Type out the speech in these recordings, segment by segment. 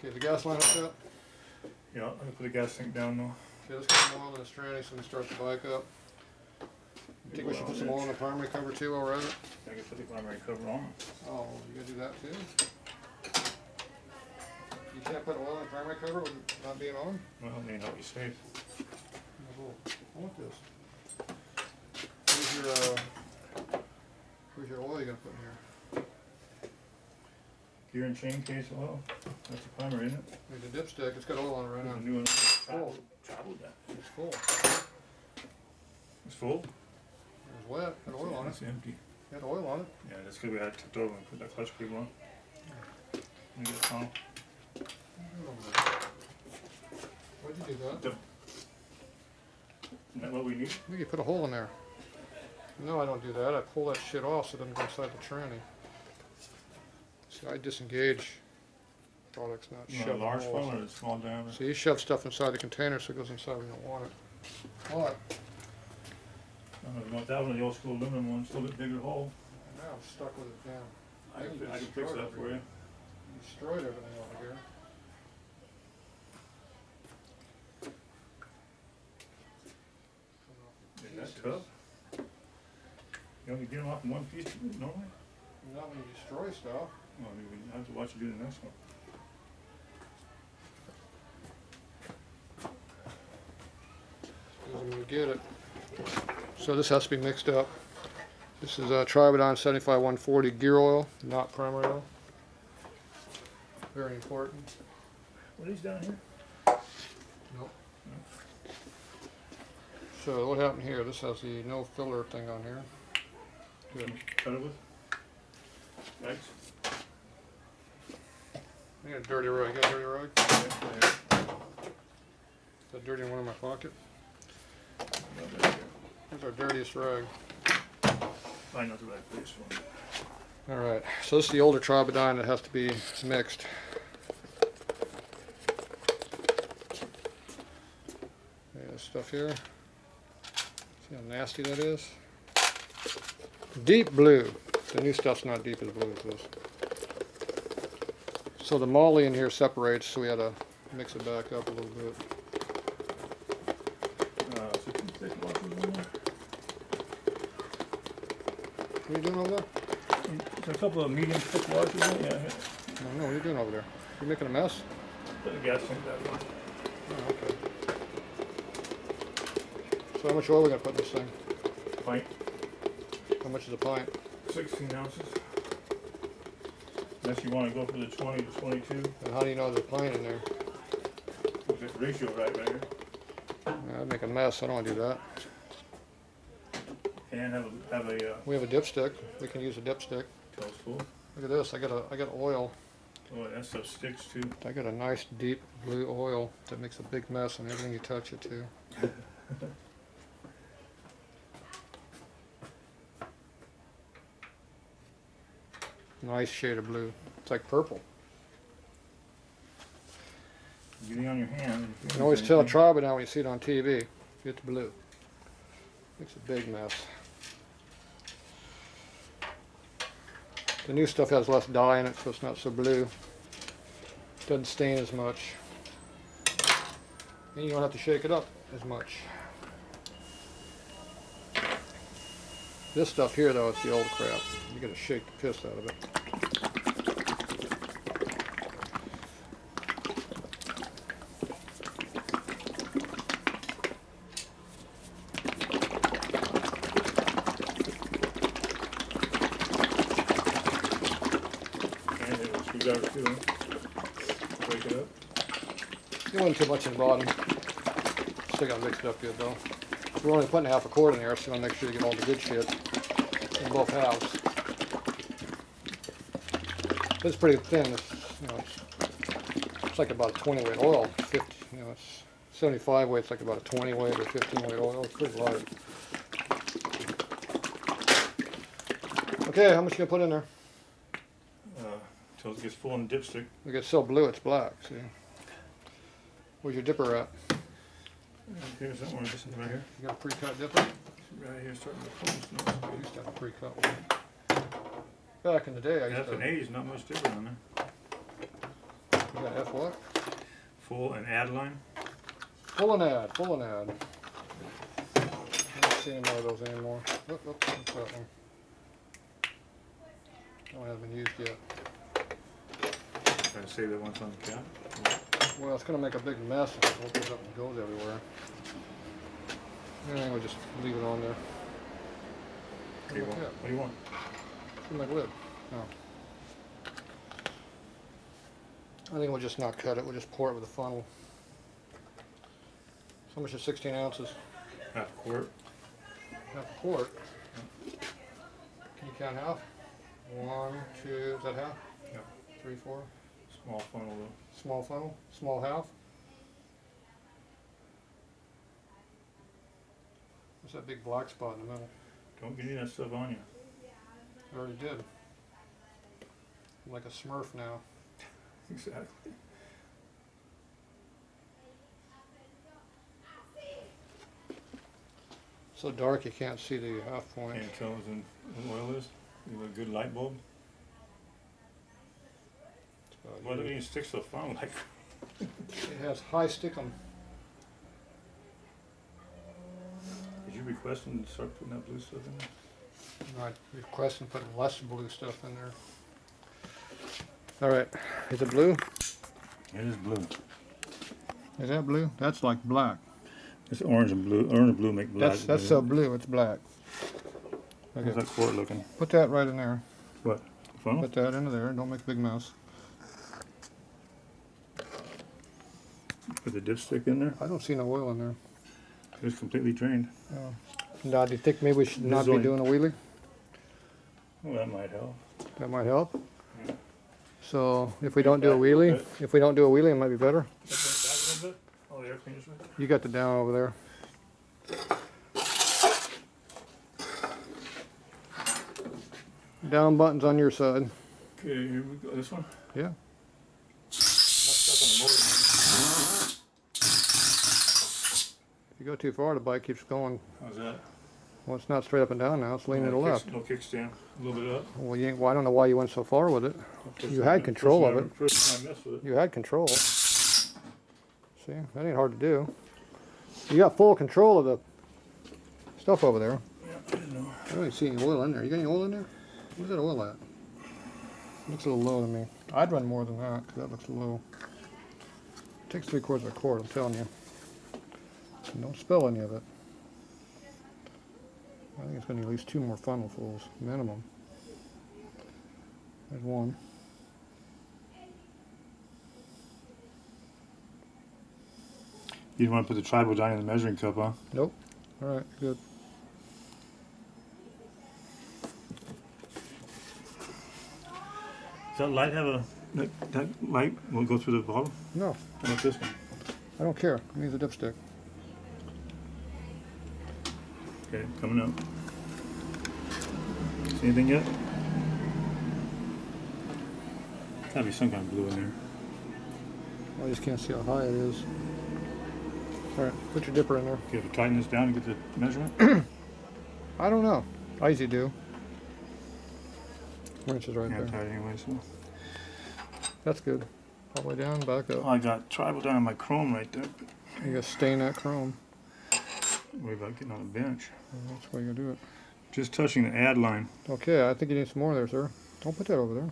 Okay, the gas line hooked up? Yeah, I'm gonna put the gas tank down now. Okay, let's get some oil in this tranny so we can start the bike up. You think we should put some oil in the primary cover too while we're at it? I can put the primary cover on. Oh, you gotta do that too? You can't put oil in the primary cover with it not being on? Well, it may not be safe. I want this. Where's your oil you gonna put in here? Gear and chain case oil. That's the primary, isn't it? There's a dipstick. It's got oil on it right now. The new one. Full. Traveled that. It's full. It's full? It was wet. Had oil on it. It's empty. Had oil on it. Yeah, that's because we had it tipped over and put that clutch cable on. Let me get a funnel. Why'd you do that? Isn't that what we need? You put a hole in there. No, I don't do that. I pull that shit off so it doesn't go inside the tranny. See, I disengage products, not You want shove a large holes. funnel or a small diameter? So you shove stuff inside the container so it goes inside when you don't want it. What? I don't know if you want that one or the old school aluminum one, still a bit bigger hole. Now I'm stuck with it down. I can fix that for you. You destroyed everything over here. Is that tough? You only get them off in one piece normally? Not when you destroy stuff. Well, we have to watch you do the next one. Because when you get it. So this has to be mixed up. This is Tribodine 75-140 gear oil, not primary oil. Very important. What are these down here? Nope. So what happened here? This has the no filler thing on here. Good. Cut it with? Thanks. I got a dirty rag. You got a dirty rag? That dirty one in my pocket? Here's our dirtiest rag. Find not the right place for it. Alright, so this is the older Tribodine that has to be mixed. This stuff here. See how nasty that is? Deep blue. The new stuff's not deep as blue as this. So the moly in here separates, so we had to mix it back up a little bit. So two thick washers in there. What are you doing over there? There's a couple of medium thick washers in there. Yeah, I don't know, what are you doing over there? You making a mess? put the gas tank that way. Oh, okay. So how much oil are we going to put in this thing? Pint. How much is a pint? 16 ounces. Unless you want to go for the 20 to 22. And how do you know there's a pint in there? Is it ratio right here? I'd make a mess. I don't want to do that. And have a We have a dipstick. We can use a dipstick. tailspoon. Look at this. I got oil. Oh, that stuff sticks too. I got a nice deep blue oil that makes a big mess on everything you touch it to. Nice shade of blue. It's like purple. Getting on your hand. You can always tell Tribodine when you see it on TV. It's blue. Makes a big mess. The new stuff has less dye in it, so it's not so blue. Doesn't stain as much. And you don't have to shake it up as much. This stuff here, though, is the old crap. You gotta shake the piss out of it. And it was screwdriver too, huh? Break it up. It wasn't too much in the bottom. Still gotta mix it up good, though. We're only putting half a quart in there, so you wanna make sure you get all the good shit in both halves. It's pretty thin. It's like about a 20 weight oil. 50, it's 75 weight. It's like about a 20 weight or 15 weight oil. It's pretty light. Okay, how much you gonna put in there? Until it gets full in the dipstick. It gets so blue, it's black. See, where's your dipper at? Here somewhere, just right here. You got a pre-cut dipper? Right here, starting to close. I used to have a pre-cut one. Back in the day, I used to. F&A is not much different on there. You got F what? Full and add line. Full and add, full and add. I don't see any more of those anymore. What's that one? That one hasn't been used yet. Trying to save that once on the cap. Well, it's going to make a big mess if it opens up and goes everywhere. I think we'll just leave it on there. What do you want? What do you want? Put my lid. No. I think we'll just not cut it. We'll just pour it with a funnel. So much is 16 ounces? Half a quart. Half a quart. Can you count half? 1, 2, is that half? Yeah. 3, 4. Small funnel though. Small funnel? Small half? What's that big black spot in the middle? Don't get any of that stuff on you. I already did. I'm like a Smurf now. Exactly. So dark you can't see the half point. Can't tell what oil is. You have a good light bulb. Well, look at you sticks to the funnel like. It has high stickum. Did you request them to start putting that blue stuff in there? I requesting putting less blue stuff in there. Alright, is it blue? It is blue. Is that blue? That's like black. It's orange and blue. Orange and blue make black. That's so blue, it's black. How's Okay. that quart looking? Put that right in there. What? Funnel? Put that into there, don't make a big mess. Put the dipstick in there. I don't see no oil in there. It's completely drained. Now, do you think maybe we should not be doing a wheelie? Oh, that might help. That might help. So if we don't do a wheelie, it might be better. Back a little bit. Oh, the air cleaner's right there. You got the down over there. Down buttons on your side. Okay, here we go. This one? Yeah. Not stuck on the motor. If you go too far, the bike keeps going. How's that? Well, it's not straight up and down now. It's leaning to the left. No kickstand. A little bit up. Well, I don't know why you went so far with it. You had control of it. First time I messed with it. You had control. See, that ain't hard to do. You got full control of the stuff over there. Yeah, I didn't know. I don't even see any oil in there. You got any oil in there? Where's that oil at? Looks a little low to me. I'd run more than that because that looks low. It takes 3/4 of a quart, I'm telling you. And don't spill any of it. I think it's going to need at least 2 more funnelfuls, minimum. There's one. You didn't want to put the tribal down in the measuring cup, huh? Nope. All right, good. Does that light have a... That light will go through the bottle? No, How about this one? I don't care. It needs a dipstick. Okay, coming up. See anything yet? Gotta be some kind of blue in there. I just can't see how high it is. All right, put your dipper in there. Do you have to tighten this down and get the measurement? I don't know. I usually do. Wrench is right Yeah, there. tight anyway, so. That's good. All the way down, back up. Oh, I got tribal down on my chrome right there. You gotta stain that chrome. Worry about getting on the bench. That's the way you do it. Just touching the add line. Okay, I think you need some more there, sir. Don't put that over there.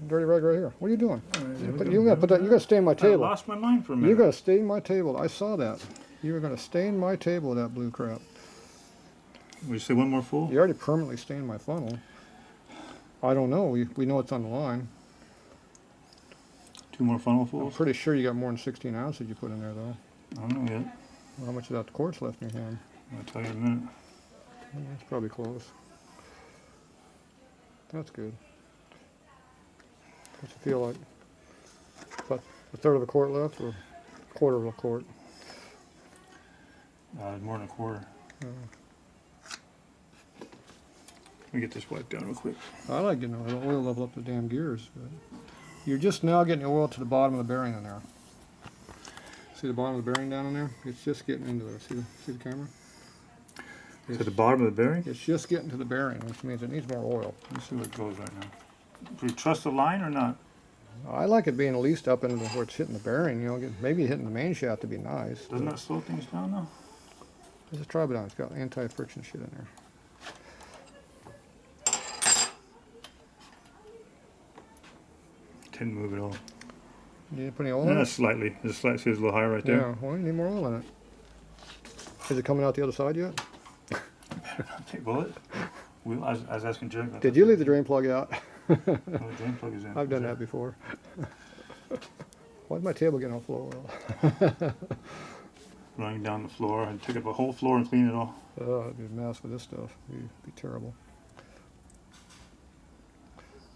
Dirty rag right here. What are you doing? Right, You gotta put that. You gotta stain my I table. lost my mind for a minute. You gotta stain my table. I saw that. You were gonna stain my table with that blue crap. Would you say one more full? You already permanently stained my funnel. I don't know. We know it's on the line. 2 more funnel I'm fulls? pretty sure you got more than 16 ounces you put in there, though. I don't know yet. Well, how much of that quartz left in your hand? I'll tell you in a minute. It's probably close. That's good. What's it feel like? About a third of a quart left, or a quarter of a quart? More than a quarter. Let me get this wiped down real quick. I like getting the oil level up the damn gears, but you're just now getting the oil to the bottom of the bearing in there. See the bottom of the bearing down in there? It's just getting into there. See the camera? To the bottom of the bearing? It's just getting to the bearing, which means it needs more oil. Let's see what it goes right now. Do we trust the line or not? I like it being at least up into where it's hitting the bearing, you know, maybe hitting the main shaft to be nice. Doesn't that slow things down though? There's a Tribodon, it's got anti-friction shit in there. Didn't move at all. You didn't put any oil in Yeah, it? slightly. Just slightly, see it's a little high right there. Yeah, well, you need more oil in it. Is it coming out the other side yet? Take bullet. I was asking Jim about Did that. you leave the drain plug out? Oh, the drain plug is in. I've done that before. Why's my table getting all full of oil? Running down the floor. I took up a whole floor and cleaned it all. Oh, it'd be a mess with this stuff. It'd be terrible.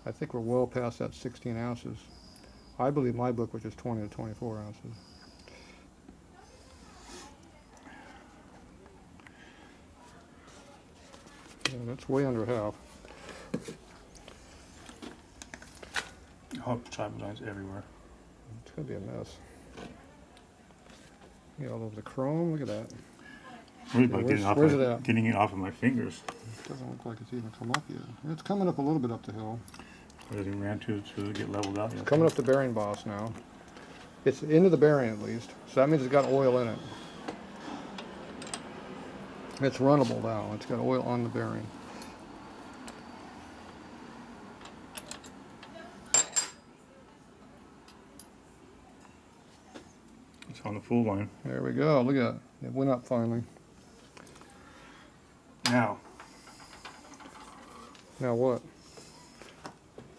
I think we're well past that 16 ounces. I believe my book was just 20 to 24 ounces. Yeah, that's way under half. Oh, Tribodon's everywhere. It's gonna be a mess. Yeah, all over the chrome. Look at that. Worried about where's it at? getting it off of my fingers. Doesn't look like it's even come up yet. It's coming up a little bit up the hill. Or does it ran to get leveled out yet? Coming up the bearing boss now. It's into the bearing at least. So that means it's got oil in it. It's runnable now. It's got oil on the bearing. It's on the full line. There we go. Look at that. It went up finally. Now, Now what?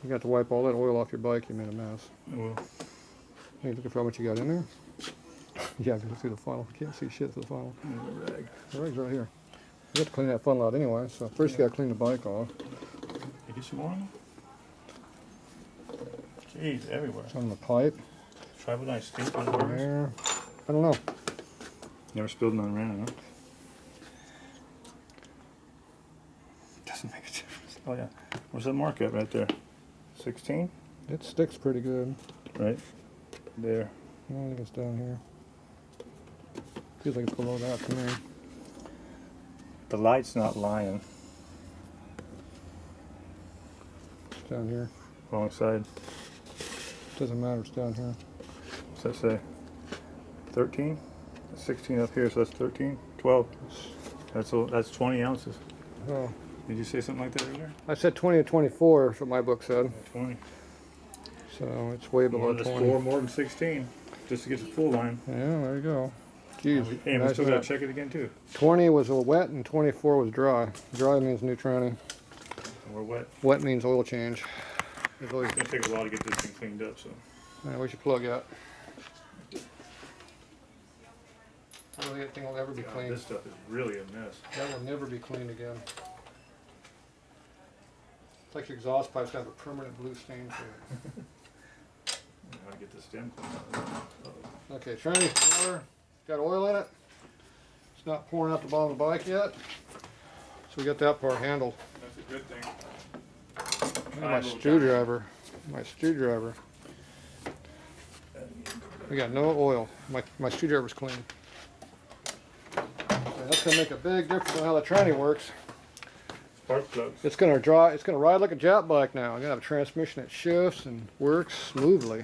You got to wipe all that oil off your bike. You made a mess. well, Hey, looking for how much you got in there? Yeah, go through the funnel. You can't see shit through the funnel. rag. The rag's right here. You have to clean that funnel out anyway. So first you got to clean the bike off. You get some more on them? Jeez, everywhere. It's on the pipe. Tribodon stink on burgers. There. I don't know. Never spilled none around, huh? Doesn't make a difference. Oh yeah. Where's that mark at right there? 16? It sticks pretty good. Right there. I think it's down here. Feels like it's below that to me. The light's not lying. It's down here. Wrong side. Doesn't matter. It's down here. What's that say? 13? 16 up here, so that's 13? 12. That's 20 ounces. Oh, Did you say something like that earlier? I said 20 to 24 is what my book said. 20. So it's way below That's 20. 4 more than 16, just to get the full line. Yeah, there you go. Jeez. Hey, we nice still gotta wet. check it again too. 20 was a wet and 24 was dry. Dry means new tranny. We're wet. Wet means oil change. There's always, It's gonna take a while to get this thing cleaned up, so. where's your plug at? I don't think that thing will ever be God, cleaned. this stuff is really a mess. That will never be cleaned again. It's like your exhaust pipes have a permanent blue stain to it. How to get the stem cleaned up. Okay, tranny water. Got oil in it. It's not pouring out the bottom of the bike yet. So we got that part handled. That's a good thing. Look at my screwdriver. My screwdriver. We got no oil. My screwdriver's clean. So that's gonna make a big difference on how the tranny works. Spark plugs. It's gonna dry. It's gonna ride like a jet bike now. I'm gonna have a transmission that shifts and works smoothly.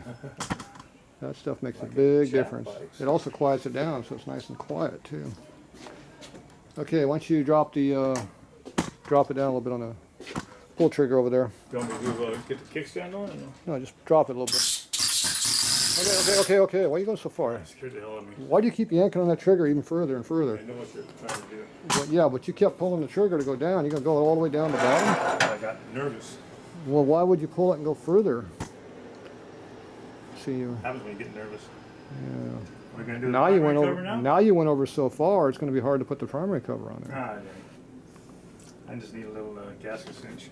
That stuff makes Like a big jet difference. bikes. It also quiets it down, so it's nice and quiet too. Okay, once you drop the drop it down a little bit on the pull trigger over there. You want me to get the kickstand on or no? No, just drop it a little bit. Okay. Why are you going so far? That scared the hell out of me. Why do you keep yanking on that trigger even further and further? I know what you're trying to do. Well, yeah, but you kept pulling the trigger to go down. You're gonna go all the way down the bottom. I got nervous. Well, why would you pull it and go further? See you. Happens when you get nervous. Yeah. We're gonna do Now the you went primary over. cover now? Now you went over so far. It's going to be hard to put the primary cover on there. Ah, dang. I just need a little gasket cinch.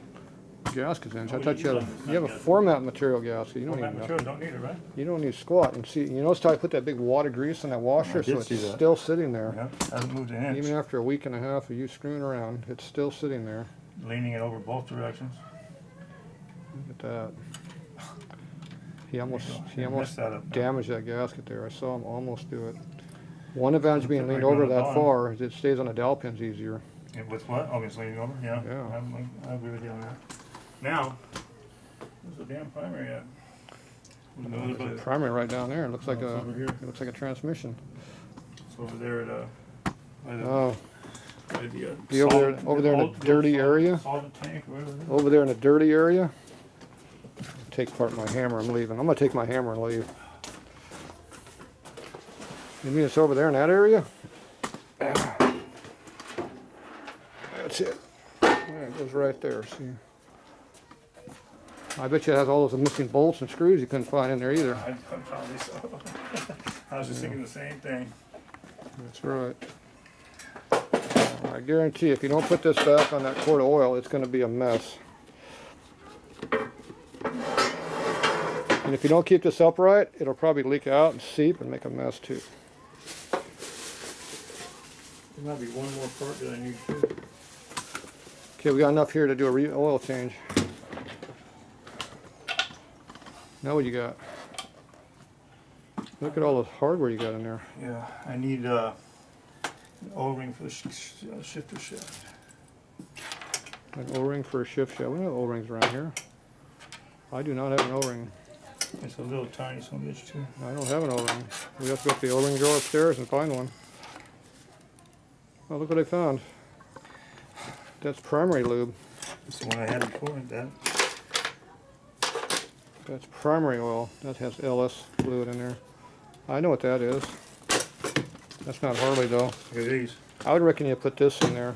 Gasket inch. Oh, I thought you you use had. on this, You have a not format material gasket. You don't That need material nothing. don't need it, right? You don't need squat. And see, you notice how I put that big wad of grease on that washer, I did so it's see that. still sitting there. Yeah, hasn't moved an inch. Even after a week and a half of you screwing around, it's still sitting there. Leaning it over both directions. Look at that. He almost Messed that up. damaged that gasket there. I saw him almost do it. One advantage of being Like leaned going over on the that bottom. far is it stays on the dowel pins easier. With what? Oh, it's leaning over? Yeah. Yeah. I agree with you on that. Now, where's the damn primary at? There's a primary right down there. It looks like it's a over here. it looks like a transmission. It's over there at by the, Oh, by the be over there in a dirty area. Solvent tank, whatever it is. Over there in a dirty area. Take apart my hammer. I'm leaving. I'm gonna take my hammer and leave. You mean it's over there in that area? That's it. There it goes right there. See. I bet you it has all those missing bolts and screws you couldn't find in there either. Probably so. I was just thinking the same thing. That's right. I guarantee if you don't put this back on that quart of oil, it's going to be a mess. And if you don't keep this upright, it'll probably leak out and seep and make a mess too. There might be one more part that I need too. Okay, we got enough here to do a oil change. Now what you got? Look at all the hardware you got in there. Yeah, I need an O-ring for the shifter shaft. An O-ring for a shift shaft. We don't have O-rings around here. I do not have an O-ring. It's a little tiny son of a bitch too. I don't have an O-ring. We have to go to the O-ring drawer upstairs and find one. Oh, look what I found. That's primary lube. That's the one I had before. That's primary oil. That has LS fluid in there. I know what that is. That's not Harley though. Look at these. I would reckon you put this in there.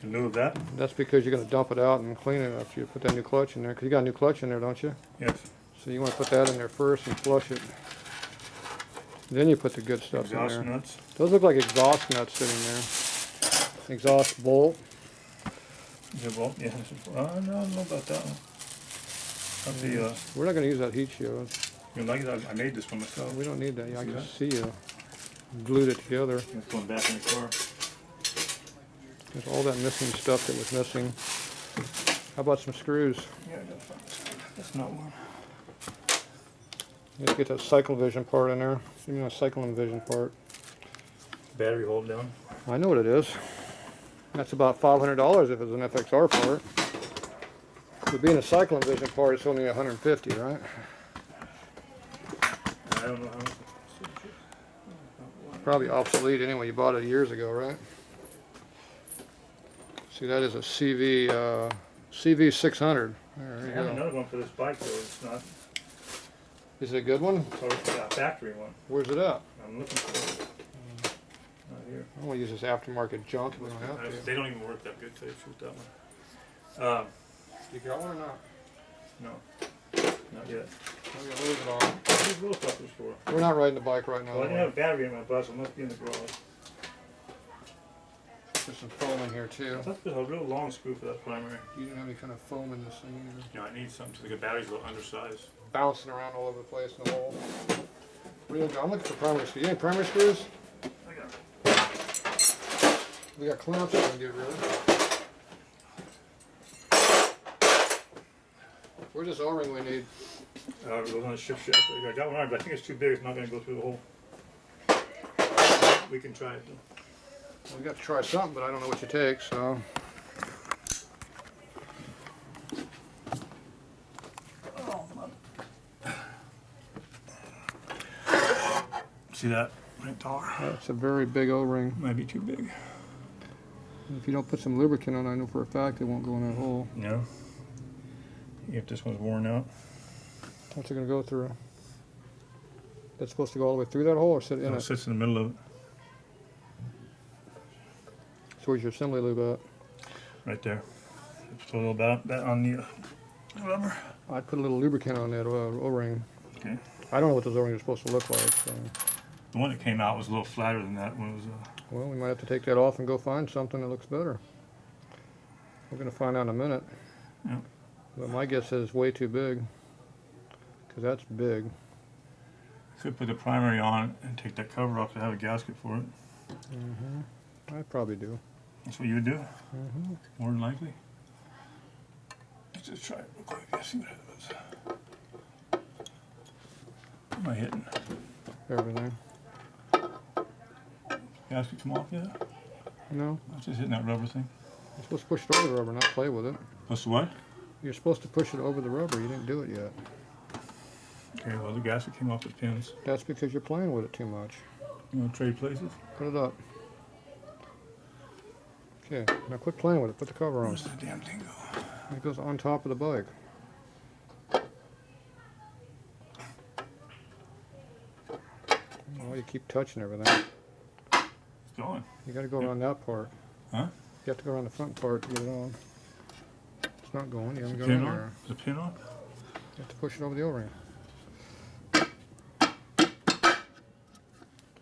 You know that? That's because you're going to dump it out and clean it after you put that new clutch in there. Because you got a new clutch in there, don't you? Yes. So you want to put that in there first and flush it. Then you put the good stuff Exhaust in there. nuts. Those look like exhaust nuts sitting there. Exhaust bolt. Yeah, well, yeah. No, I don't know about that one. We're not going to use that heat shield. You like it? I made this for myself. We don't need that. Yeah, I See can that? see you glued it together. It's going back in the car. There's all that missing stuff that was missing. How about some screws? Yeah, I gotta find this. That's not one. You have to get that cycle vision part in there. Give me a cycling vision part. Battery hold down. I know what it is. That's about $500 if it's an FXR part. But being a cycling vision part, it's only $150, right? I don't know how much. Probably obsolete anyway. You bought it years ago, right? See, that is a CV600. There I you have go. another one for this bike though. It's not. Is it a good one? Oh, it's a factory one. Where's it at? I'm looking for it. Not here. I don't want to use this aftermarket junk. We don't have to. They don't even work that good. Tell you the truth, that one. You got one or not? No, not yet. I'm gonna lose it all. These little stuff is for. We're not riding the bike right now. Well, I didn't have a battery in my bus. It must be in the garage. There's some foam in here too. I thought there was a real long screw for that primary. You didn't have any kind of foam in this thing either. You know, I need something so the battery's a little undersized. Bouncing around all over the place in the hole. Real good. I'm looking for primary screws. You have any primary screws? I got it. We got clamps we can get rid of. Where's this O-ring we need? It was on the shift shaft. I got one on, but I think it's too big. It's not going to go through the hole. We can try it though. We got to try something, but I don't know what you take, so. See that? Right there. That's a very big O-ring. Might be too big. If you don't put some lubricant on, I know for a fact it won't go in that hole. No. If this one's worn out. What's it going to go through? That's supposed to go all the way through that hole or sit in No, it it? sits in the middle of it. So where's your assembly lube at? Right there. Just a little about that on the rubber. I'd put a little lubricant on that O-ring. Okay. I don't know what those O-rings are supposed to look like. So. The one that came out was a little flatter than that one. Was Well, we might have to take that off and go find something that looks better. We're going to find out in a minute. Yeah. But my guess is way too big. Because that's big. Could put the primary on and take that cover off to have a gasket for it. I probably do. That's what you would do? More than likely. Let's just try it real quick. Yeah, see what happens. What am I hitting? Everything. Gasket come off yet? No, I was just hitting that rubber thing. you're supposed to push it over the rubber, not play with it. Plus what? You're supposed to push it over the rubber. You didn't do it yet. Okay, well the gasket came off the pins. That's because you're playing with it too much. You want to trade places? Put it up. Okay, now quit playing with it. Put the cover on. Where's the damn thing go? It goes on top of the bike. Oh, you keep touching everything. It's going. You got to go around that part. Huh? You have to go around the front part to get it on. It's not going. You haven't got it Pin on on? there. Is the pin on? You have to push it over the O-ring.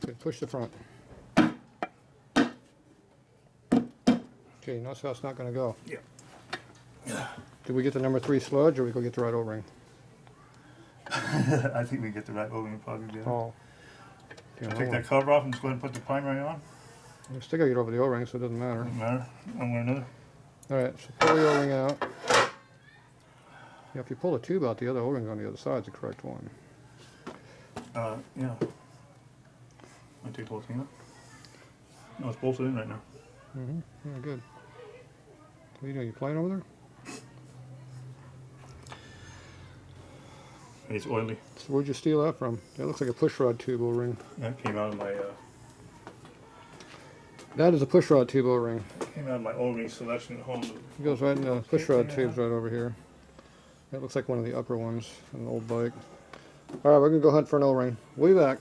Okay, push the front. Okay, notice how it's not going to go. Yeah. Did we get the number 3 sludge, or we go get the right O-ring? I think we get the right O-ring probably better. Oh. Yeah, Take that cover off and just go ahead and put the primary on. You still got to get over the O-ring, so it doesn't matter. Doesn't matter. One way or another. Alright, so pull the O-ring out. Yeah, if you pull the tube out, the other O-ring's on the other side is the correct one. Yeah. I take the whole thing out. No, it's bolted in right now. Mm-hmm. Yeah, good. What are you doing? You playing over there? It's oily. So where'd you steal that from? That looks like a pushrod tube O-ring. That came out of my That is a pushrod tube O-ring. O-ring selection at home. It goes right in the pushrod tubes right over here. That looks like one of the upper ones on an old bike. Alright, we're going to go hunt for an O-ring. We'll be back.